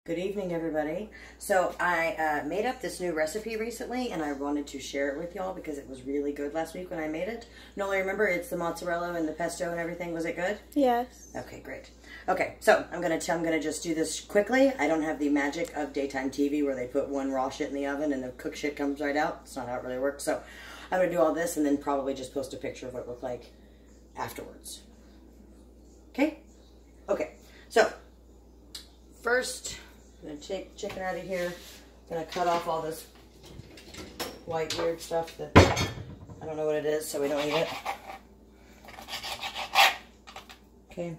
Good evening, everybody. So I made up this new recipe recently, and I wanted to share it with y'all because it was really good last week when I made it. Nola, remember, it's the mozzarella and the pesto and everything. Was it good? Yes. Okay, great. Okay, so I'm gonna just do this quickly. I don't have the magic of daytime TV where they put one raw shit in the oven and the cooked shit comes right out. It's not how it really works. So I'm gonna do all this and then probably just post a picture of what it looked like afterwards. Okay? Okay. So first, I'm going to take chicken out of here. I'm going to cut off all this white weird stuff that I don't know what it is, so we don't eat it. Okay.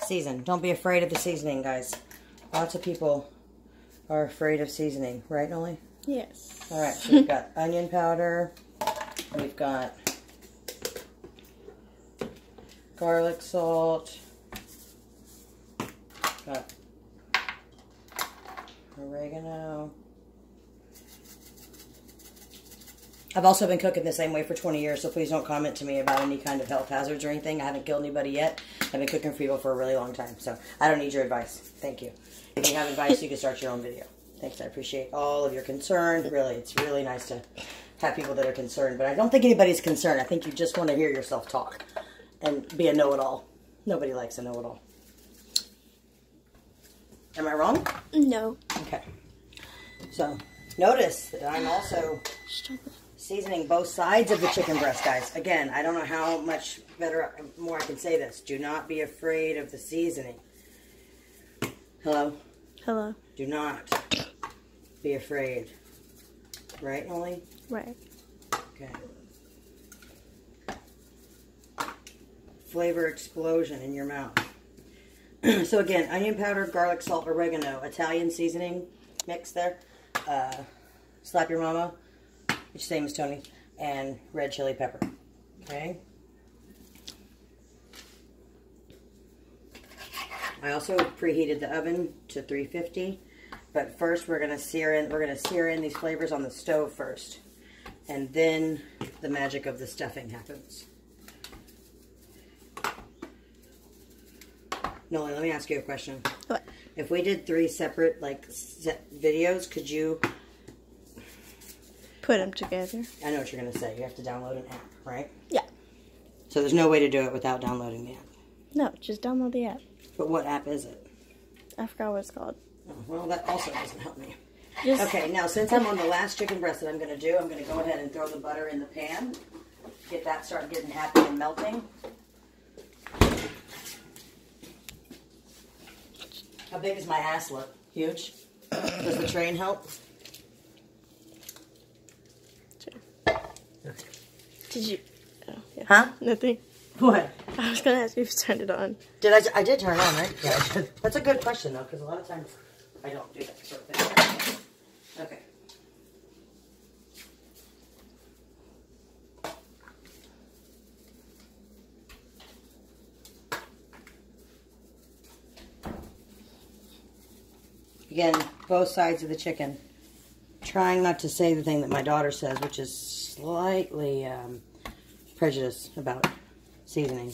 Season. Don't be afraid of the seasoning, guys. Lots of people are afraid of seasoning. Right, Noli? Yes. Alright, so we've got onion powder. We've got garlic salt. Got oregano. I've also been cooking the same way for 20 years, so please don't comment to me about any kind of health hazards or anything. I haven't killed anybody yet. I've been cooking for people for a really long time, so I don't need your advice. Thank you. If you have advice, you can start your own video. Thanks, I appreciate all of your concern. Really, it's really nice to have people that are concerned, but I don't think anybody's concerned. I think you just want to hear yourself talk and be a know-it-all. Nobody likes a know-it-all. Am I wrong? No. Okay. So, notice that I'm also seasoning both sides of the chicken breast, guys. Again, I don't know how much more I can say this. Do not be afraid of the seasoning. Hello? Hello. Do not be afraid. Right, Noli? Right. Okay. Flavor explosion in your mouth. So again, onion powder, garlic salt, oregano, Italian seasoning mix there. Slap your mama, which same as Tony, and red chili pepper. Okay. I also preheated the oven to 350, but first we're gonna sear in these flavors on the stove first, and then the magic of the stuffing happens. Nolan, let me ask you a question. What? If we did 3 separate, videos, could you put them together? I know what you're going to say. You have to download an app, right? Yeah. So there's no way to do it without downloading the app? No, just download the app. But what app is it? I forgot what it's called. Oh, well, that also doesn't help me. Just okay, now since I'm on the last chicken breast that I'm going to do, I'm going to go ahead and throw the butter in the pan. Get that start getting happy and melting. How big does my ass look? Huge? Does the train help? Sure. Did you? Oh, yeah. Huh? Nothing. What? I was going to ask you if you turned it on. I did turn it on, right? Yeah, I did. That's a good question, though, because a lot of times I don't do that sort of thing. Okay. Again, both sides of the chicken. Trying not to say the thing that my daughter says, which is slightly prejudiced about seasoning.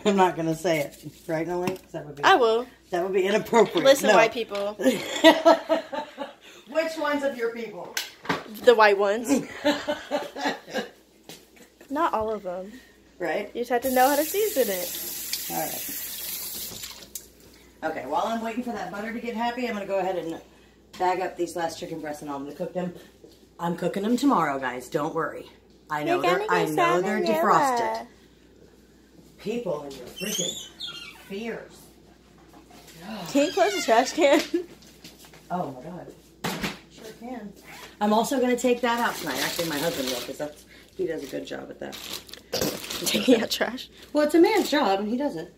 I'm not going to say it. Right, Noli? I will. That would be inappropriate. Listen, no. white people. Which ones of your people? The white ones. Not all of them. Right? You just have to know how to season it. All right. Okay, while I'm waiting for that butter to get happy, I'm going to go ahead and bag up these last chicken breasts and I'm going to cook them. I'm cooking them tomorrow, guys. Don't worry. I know they're defrosted. People and your freaking fears. Can you close the trash can? Oh my God. Sure can. I'm also going to take that out tonight. Actually, my husband will, because he does a good job at that. Taking out trash? Well, it's a man's job and he does it.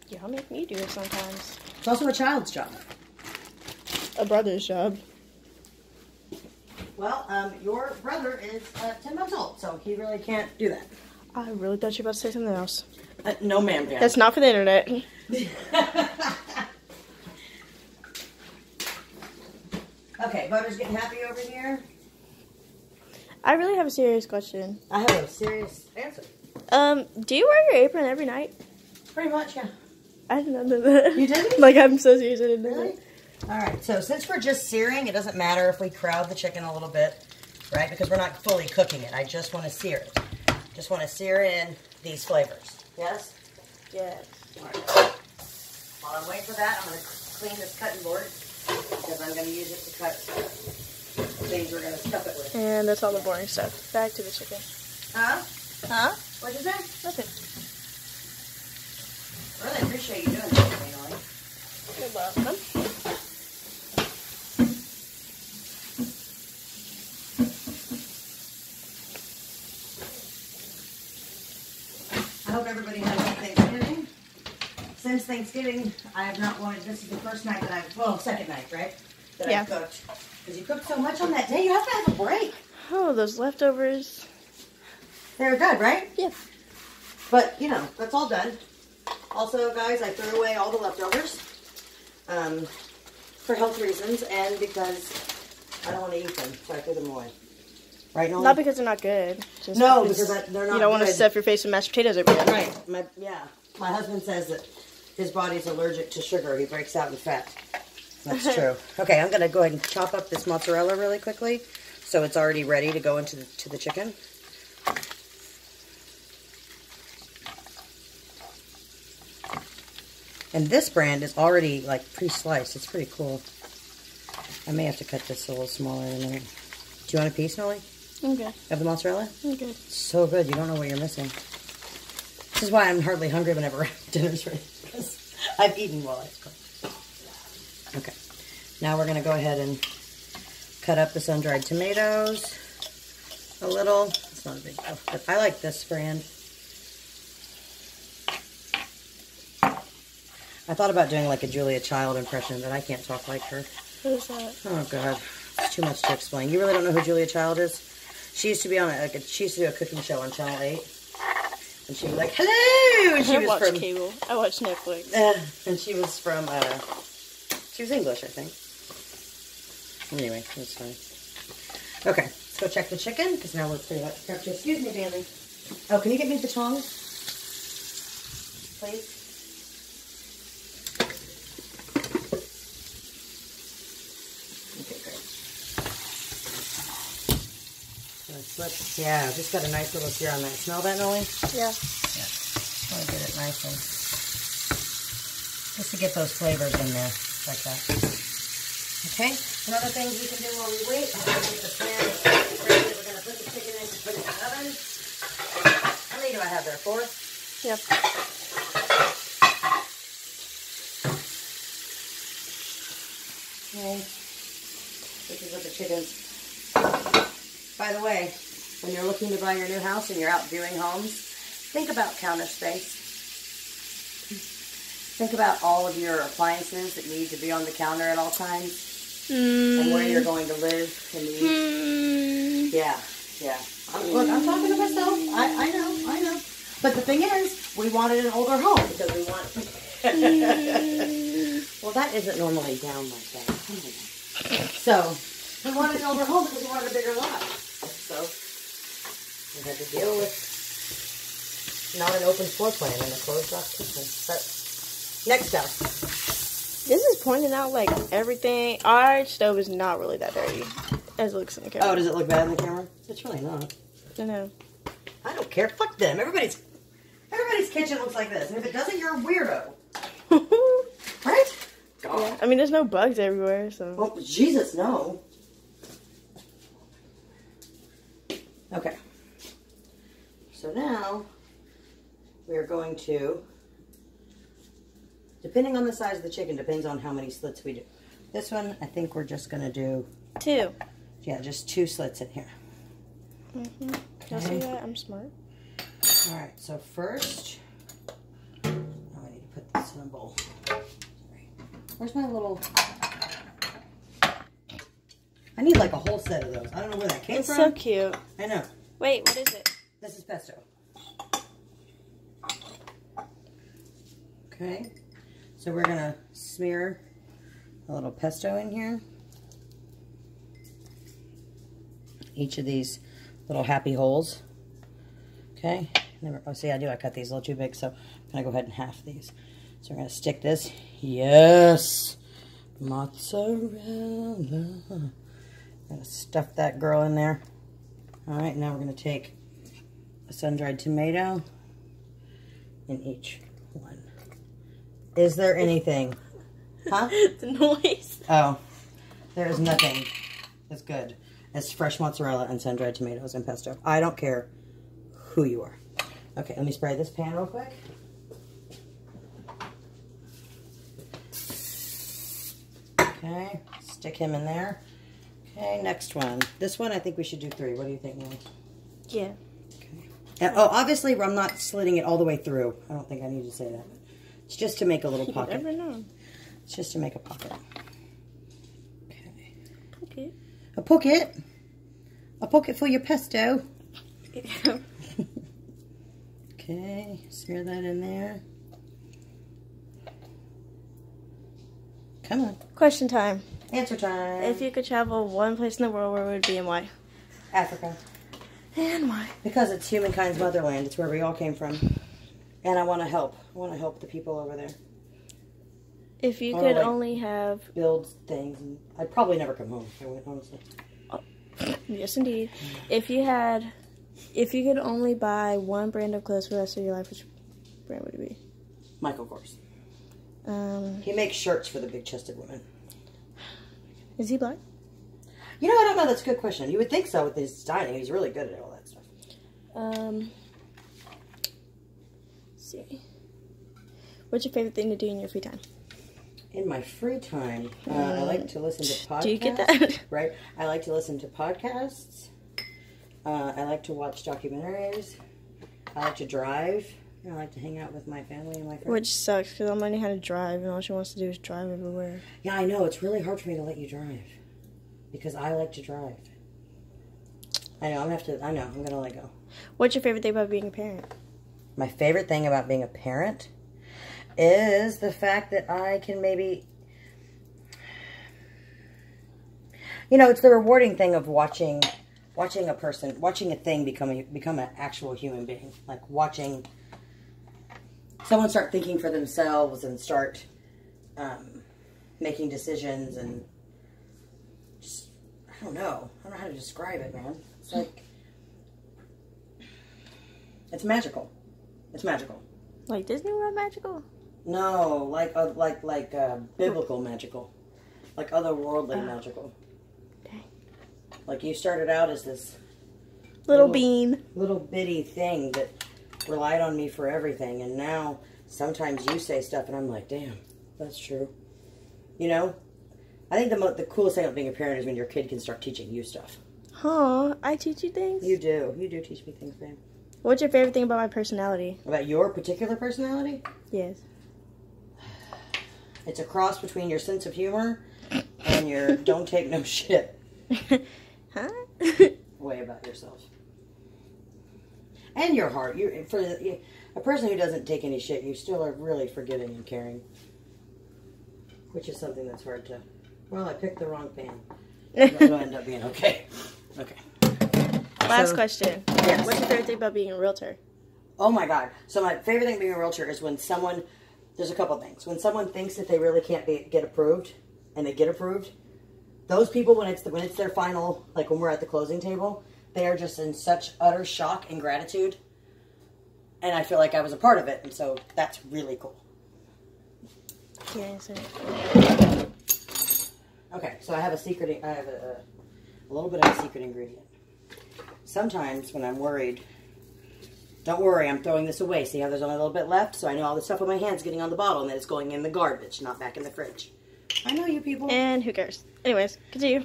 Yeah, I'll make me do it sometimes. It's also a child's job. A brother's job. Well, your brother is 10 months old, so he really can't do that. I really thought you were about to say something else. No, ma'am. That's not for the internet. Okay, butter's getting happy over here. I really have a serious question. I have a serious answer. Do you wear your apron every night? Pretty much, yeah. I didn't know that. You didn't? Like, I'm so serious, I didn't know Really? that. Alright, so since we're just searing, it doesn't matter if we crowd the chicken a little bit, right? Because we're not fully cooking it. I just want to sear it. Just want to sear in these flavors. Yes? Yes. Alright. While I'm waiting for that, I'm going to clean this cutting board because I'm going to use it to cut things we're going to stuff it with. And that's all the boring stuff. Back to the chicken. Huh? Huh? What'd you say? Nothing. I really appreciate you doing this for me, Molly. You're welcome. I hope everybody had a good Thanksgiving. Since Thanksgiving, I have not wanted, this is the first night that I've, well, second night, right? That Yeah. I've cooked. Because you cooked so much on that day, you have to have a break. Oh, those leftovers. They're good, right? Yeah. But, you know, that's all done. Also, guys, I threw away all the leftovers for health reasons and because I don't want to eat them, so I threw them away. Right, Nolan? Not because they're not good. Just No, because they're not You don't want to good. stuff your face with mashed potatoes every day. Right. My husband says that his body's allergic to sugar. He breaks out in fat. That's true. Okay, I'm going to go ahead and chop up this mozzarella really quickly so it's already ready to go into the chicken. And this brand is already like pre-sliced. It's pretty cool. I may have to cut this a little smaller in a minute. Do you want a piece, Nolly? Okay. Of the mozzarella? Okay. It's so good. You don't know what you're missing. This is why I'm hardly hungry whenever dinner's ready. Because I've eaten while it's cooked. Okay. Now we're going to go ahead and cut up the sun-dried tomatoes a little. It's not a big deal. But I like this brand. I thought about doing like a Julia Child impression, but I can't talk like her. What is that? Oh, God. It's too much to explain. You really don't know who Julia Child is? She used to be on she used to do a cooking show on Channel 8. And she was like, hello! And she was watch from cable. I watch Netflix. and she was from, she was English, I think. Anyway, that's fine. Okay, let's go check the chicken, because now we're pretty much prepped. Excuse me, Bailey. Oh, can you get me the tongs? Please? Okay, great. Let's, yeah, just got a nice little sear on that. Smell that, Nolly? Yeah. Yeah. Just want to get it nice and just to get those flavors in there, like that. Okay. One other thing we can do while we wait, I'm going to get the pan ready that we're going to put the chicken in to put it in the oven. How many do I have there? 4? Yep. Okay. This is what the chicken's. By the way, when you're looking to buy your new house and you're out viewing homes, think about counter space. Think about all of your appliances that need to be on the counter at all times. And where you're going to live and eat. Yeah, yeah. Look, I'm talking to myself. I know. But the thing is, we wanted an older home because we want... Well, that isn't normally down like that. Oh my God. So, we wanted an older home because we wanted a bigger lot. So, we had to deal with not an open floor plan and a closed-off kitchen. But, next up. This is pointing out, like, everything. Our stove is not really that dirty, as it looks in the camera. Oh, does it look bad in the camera? It's really not. I know. I don't care. Fuck them. Everybody's kitchen looks like this. And if it doesn't, you're a weirdo. Right? God. Yeah. I mean, there's no bugs everywhere, so. Oh, Jesus, no. Okay. So now, we are going to, depending on the size of the chicken, depends on how many slits we do. This one, I think we're just going to do 2. Yeah, just 2 slits in here. Mm-hmm. Y'all see that? I'm smart. Alright, so first, now I need to put this in a bowl. Sorry. Where's my little... I need like a whole set of those. I don't know where that came from. It's so cute. I know. Wait, what is it? This is pesto. Okay. So we're going to smear a little pesto in here. Each of these little happy holes. Okay. Oh, see, I cut these a little too big. So Can I go ahead and half these? So we're going to stick this. Yes! Mozzarella. I'm going to stuff that girl in there. Alright, now we're going to take a sun-dried tomato in each one. Is there anything? Huh? The noise. Oh, there is nothing as good as fresh mozzarella and sun-dried tomatoes and pesto. I don't care who you are. Okay, let me spray this pan real quick. Okay, stick him in there. Okay, next one. This one, I think we should do 3. What do you think, Molly? Yeah. Okay. And, oh, obviously, I'm not slitting it all the way through. I don't think I need to say that. It's just to make a little pocket. You never know. It's just to make a pocket. Okay. Okay. A pocket? A pocket for your pesto. Okay, smear that in there. Come on. Question time. Answer time. If you could travel one place in the world, where would it be and why? Africa. And why? Because it's humankind's motherland. It's where we all came from. And I want to help. I want to help the people over there. If you could only have... build things. And I'd probably never come home if I went, honestly. Oh, yes, indeed. If you could only buy one brand of clothes for the rest of your life, which brand would it be? Michael Kors. He He makes shirts for the big-chested women. Is he black? You know, I don't know. That's a good question. You would think so with his styling. He's really good at all that stuff. Let's see. What's your favorite thing to do in your free time? In my free time, I like to listen to podcasts. Do you get that? Right. I like to listen to podcasts. I like to watch documentaries. I like to drive. I like to hang out with my family and my friends. Which sucks, because I'm learning how to drive, and all she wants to do is drive everywhere. Yeah, I know. It's really hard for me to let you drive. Because I like to drive. I know. I'm going to let go. What's your favorite thing about being a parent? My favorite thing about being a parent is the fact that I can maybe... You know, it's the rewarding thing of watching a person, watching a thing become an actual human being. Like watching someone start thinking for themselves and start making decisions and just, I don't know how to describe it, man. It's like, it's magical. It's magical. Like Disney World magical? No, like biblical magical. Like otherworldly magical. Dang. Like you started out as this little bean. Little bitty thing that relied on me for everything, and now sometimes you say stuff and I'm like, damn, that's true. You know? I think the coolest thing about being a parent is when your kid can start teaching you stuff. Huh? I teach you things? You do. You do teach me things, babe. What's your favorite thing about my personality? About your particular personality? Yes. It's a cross between your sense of humor and your don't take no shit. Huh? Way about yourself. And your heart. A person who doesn't take any shit, you still are really forgiving and caring. Which is something that's hard to... Well, I picked the wrong pan. It'll end up being okay. Okay. Last question. Yes. What's your favorite thing about being a realtor? Oh my God. So my favorite thing being a realtor is when someone... There's a couple things. When someone thinks that they really can't get approved, and they get approved, those people, when it's their final, like when we're at the closing table, they are just in such utter shock and gratitude. And I feel like I was a part of it, and so that's really cool. Can't answer. Okay, so I have a little bit of a secret ingredient. Sometimes when I'm worried, don't worry, I'm throwing this away. See how there's only a little bit left? So I know all the stuff on my hand's getting on the bottle, and then it's going in the garbage, not back in the fridge. I know you people. And who cares? Anyways, continue.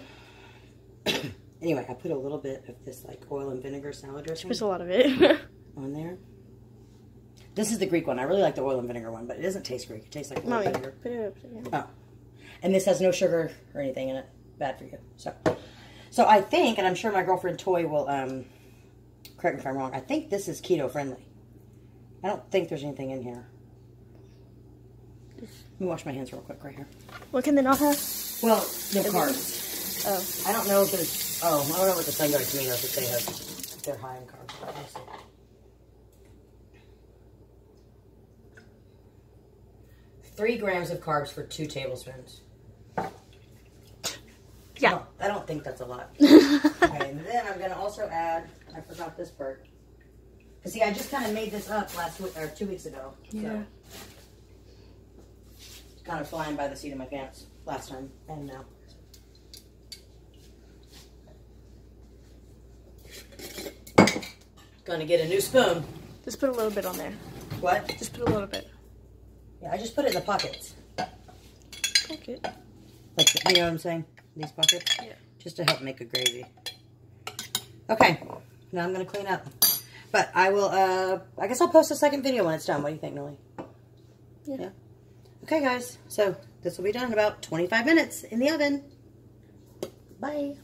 Anyway, I put a little bit of this like oil and vinegar salad dressing. Just a lot of it. On there. This is the Greek one. I really like the oil and vinegar one, but it doesn't taste Greek. It tastes like oil and vinegar. Put it up. Yeah. Oh. And this has no sugar or anything in it. Bad for you. So I think, and I'm sure my girlfriend Toy will, correct me if I'm wrong, I think this is keto friendly. I don't think there's anything in here. Let me wash my hands real quick right here. What can they not have? Well, no carbs. Oh. I don't know if there's, I don't know what the sun-dried tomatoes that they have, if they're high in carbs. 3 grams of carbs for 2 tablespoons. Yeah. I don't think that's a lot. Okay, and then I'm going to also add, I forgot this part. Because see, I just kind of made this up last week, or 2 weeks ago. Yeah. So. Kind of flying by the seat of my pants last time and now. Gonna get a new spoon. Just put a little bit on there. What? Just put a little bit. Yeah, I just put it in the pockets. Pocket. Like, you know what I'm saying? These pockets? Yeah. Just to help make a gravy. Okay, now I'm gonna clean up. But I will, I guess I'll post a second video when it's done. What do you think, Nolly? Yeah. Okay, guys. So, this will be done in about 25 minutes in the oven. Bye.